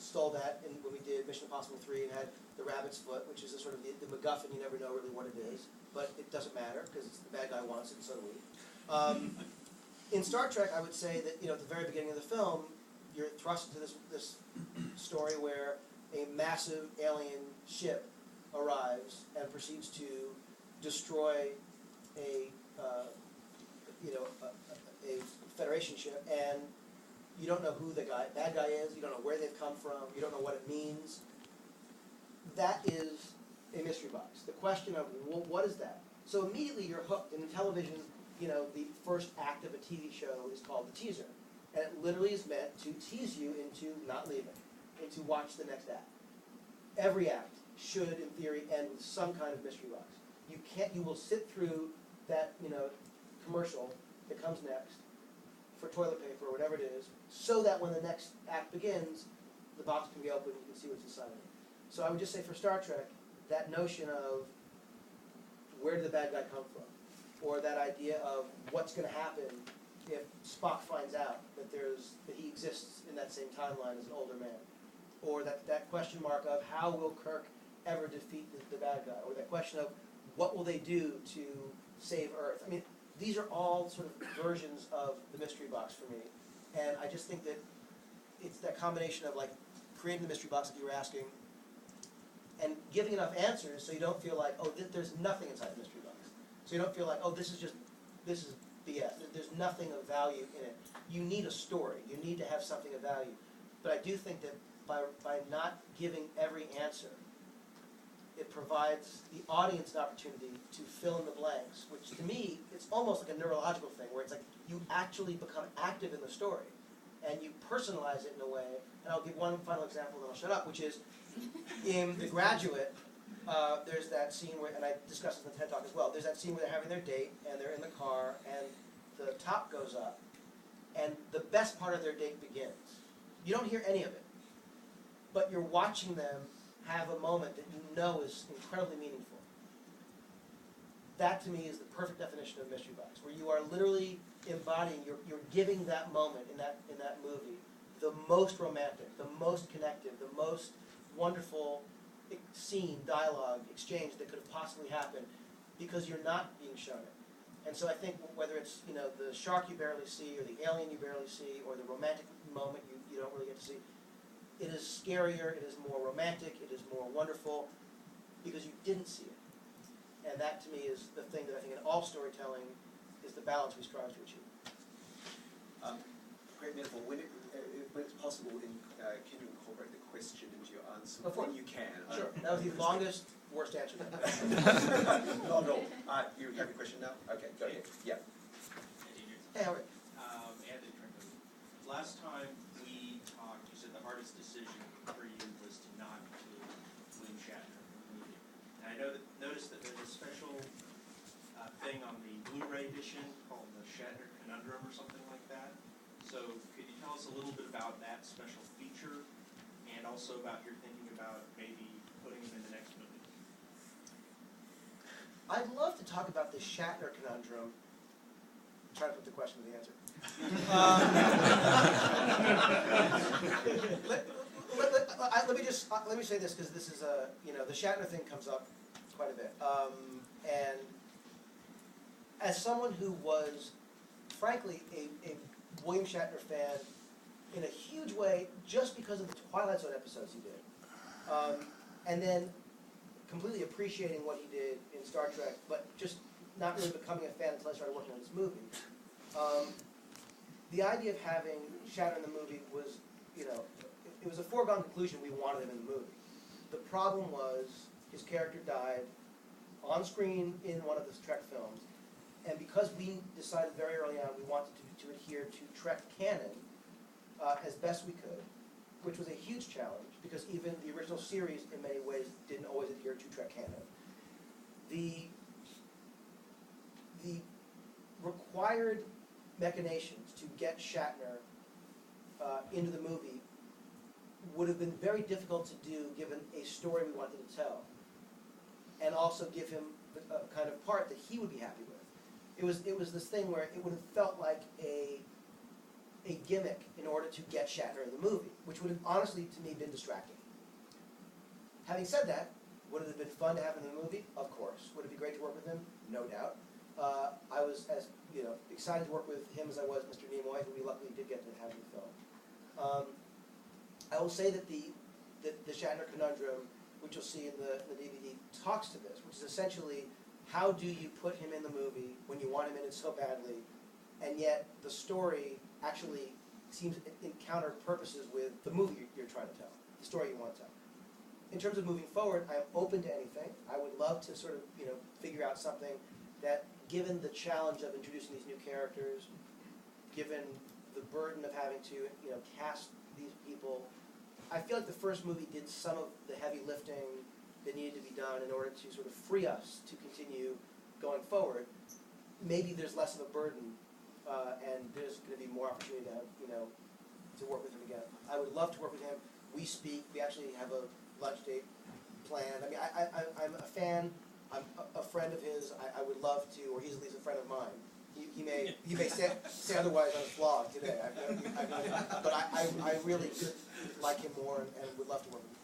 stole that when we did Mission Impossible 3 and had the rabbit's foot, which is a sort of the MacGuffin, you never know really what it is, but it doesn't matter because the bad guy wants it and so do we. In Star Trek, I would say that at the very beginning of the film, you're thrust into this story where a massive alien ship arrives and proceeds to destroy a Federation ship, and you don't know who the bad guy is, you don't know where they've come from, you don't know what it means. That is a mystery box. The question of what is that? So immediately you're hooked. In television, the first act of a TV show is called the teaser, and it literally is meant to tease you into not leaving, into watch the next act. Every act should, in theory, end with some kind of mystery box. You will sit through that, commercial that comes next for toilet paper or whatever it is, so that when the next act begins, the box can be opened and you can see what's inside of it. So I would just say for Star Trek, that notion of where did the bad guy come from, or that idea of what's going to happen if Spock finds out that he exists in that same timeline as an older man, or that question mark of how will Kirk ever defeat the bad guy, or that question of what will they do to save Earth. I mean, these are all sort of versions of the mystery box for me, and I just think that it's that combination of like creating the mystery box that you were asking, and giving enough answers so you don't feel like, oh, there's nothing inside the mystery box. So you don't feel like, oh, this is BS. There's nothing of value in it. You need a story. You need to have something of value. But I do think that by not giving every answer, it provides the audience an opportunity to fill in the blanks, which to me, it's almost like a neurological thing, where it's like you actually become active in the story, and you personalize it in a way. And I'll give one final example, then I'll shut up, which is in The Graduate, there's that scene where, and I discussed this in the TED Talk as well, there's that scene where they're having their date, and they're in the car, and the top goes up, and the best part of their date begins. You don't hear any of it, but you're watching them have a moment that you know is incredibly meaningful. That to me is the perfect definition of mystery box, where you are literally embodying, you're giving that moment in that movie the most romantic, the most connective, the most wonderful scene, dialogue, exchange that could have possibly happened, because you're not being shown it. And so I think whether it's the shark you barely see, or the alien you barely see, or the romantic moment you don't really get to see, it is scarier, it is more romantic, it is more wonderful, because you didn't see it. And that to me is the thing that I think in all storytelling is the balance we strive to achieve. Great metaphor. When it's possible, can you incorporate the question into your answer? Of course. When you can. Sure. That was the longest, worst answer. Not at all. You have a question now? Okay, go ahead. Yeah. Hey, Howard. Anthony Trinko. Last time we talked, you said the hardest decision for you was to not include William Shatner in the movie. And I noticed that there's a special thing on the Blu-ray edition called the Shatner Conundrum or something like that. So could you tell us a little bit about that special feature, and also about your thinking about maybe putting him in the next movie? I'd love to talk about the Shatner conundrum. Try to put the question to the answer. Let me say this, because this is the Shatner thing comes up quite a bit, and as someone who was, frankly, a William Shatner fan in a huge way, just because of the Twilight Zone episodes he did, and then completely appreciating what he did in Star Trek, but just not really becoming a fan until I started working on this movie. The idea of having Shatner in the movie was, it was a foregone conclusion we wanted him in the movie. The problem was his character died on screen in one of the Trek films, and because we decided very early on we wanted to adhere to Trek canon as best we could, which was a huge challenge, because even the original series in many ways didn't always adhere to Trek canon. The required machinations to get Shatner into the movie would have been very difficult to do given a story we wanted to tell, and also give him a kind of part that he would be happy with. It was this thing where it would have felt like a a gimmick in order to get Shatner in the movie, which would have honestly, to me, been distracting. Having said that, would it have been fun to have him in the movie? Of course. Would it be great to work with him? No doubt. I was as excited to work with him as I was Mr. Nimoy, who we luckily did get to have in the film. I will say that the Shatner conundrum, which you'll see in the DVD, talks to this, which is essentially how do you put him in the movie when you want him in it so badly, and yet the story actually seems in counter purposes with the movie you're trying to tell, the story you want to tell. In terms of moving forward, I am open to anything. I would love to sort of, figure out something that, given the challenge of introducing these new characters, given the burden of having to, cast these people, I feel like the first movie did some of the heavy lifting that needed to be done in order to sort of free us to continue going forward. Maybe there's less of a burden, and there's going to be more opportunity to have, to work with him again. I would love to work with him. We speak. We actually have a lunch date planned. I mean, I'm a fan. I'm a friend of his. I would love to, or he's at least a friend of mine. He may say otherwise on his blog today. But I really could like him more and would love to work with him.